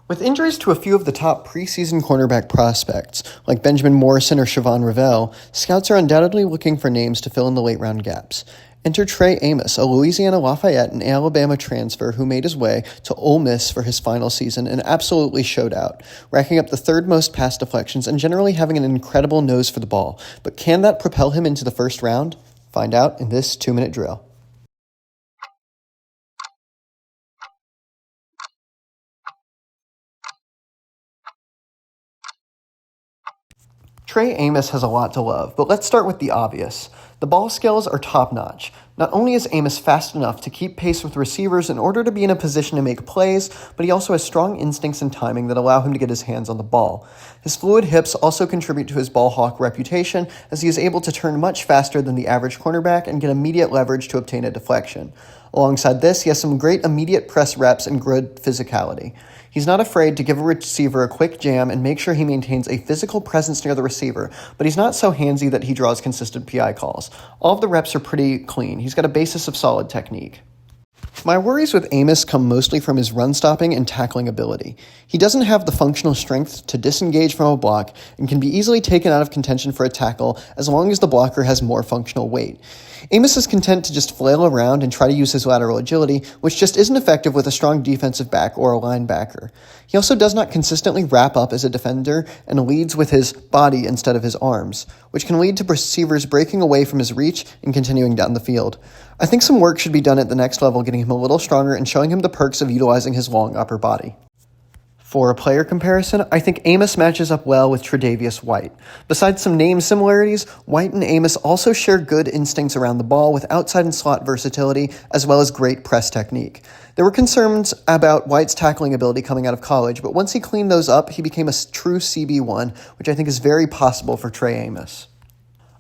With injuries to a few of the top preseason cornerback prospects, like Benjamin Morrison or Siobhan Revelle, scouts are undoubtedly looking for names to fill in the late-round gaps. Enter Trey Amos, a Louisiana Lafayette and Alabama transfer who made his way to Ole Miss for his final season and absolutely showed out, racking up the third most pass deflections and generally having an incredible nose for the ball. But can that propel him into the first round? Find out in this 2-minute drill. Trey Amos has a lot to love, but let's start with the obvious. The ball skills are top-notch. Not only is Amos fast enough to keep pace with receivers in order to be in a position to make plays, but he also has strong instincts and timing that allow him to get his hands on the ball. His fluid hips also contribute to his ball hawk reputation, as he is able to turn much faster than the average cornerback and get immediate leverage to obtain a deflection. Alongside this, he has some great immediate press reps and good physicality. He's not afraid to give a receiver a quick jam and make sure he maintains a physical presence near the receiver, but he's not so handsy that he draws consistent PI calls. All of the reps are pretty clean. He's got a basis of solid technique. My worries with Amos come mostly from his run-stopping and tackling ability. He doesn't have the functional strength to disengage from a block and can be easily taken out of contention for a tackle as long as the blocker has more functional weight. Amos is content to just flail around and try to use his lateral agility, which just isn't effective with a strong defensive back or a linebacker. He also does not consistently wrap up as a defender and leads with his body instead of his arms, which can lead to receivers breaking away from his reach and continuing down the field. I think some work should be done at the next level, getting him a little stronger and showing him the perks of utilizing his long upper body. For a player comparison, I think Amos matches up well with Tre'Davious White. Besides some name similarities, White and Amos also share good instincts around the ball with outside and slot versatility, as well as great press technique. There were concerns about White's tackling ability coming out of college, but once he cleaned those up, he became a true CB1, which I think is very possible for Trey Amos.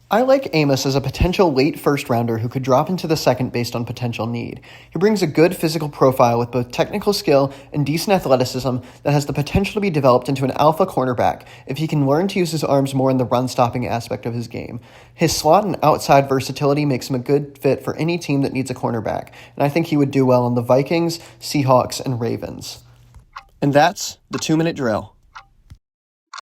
I like Amos as a potential late first-rounder who could drop into the second based on potential need. He brings a good physical profile with both technical skill and decent athleticism that has the potential to be developed into an alpha cornerback if he can learn to use his arms more in the run-stopping aspect of his game. His slot and outside versatility makes him a good fit for any team that needs a cornerback, and I think he would do well on the Vikings, Seahawks, and Ravens. And that's the 2-minute drill.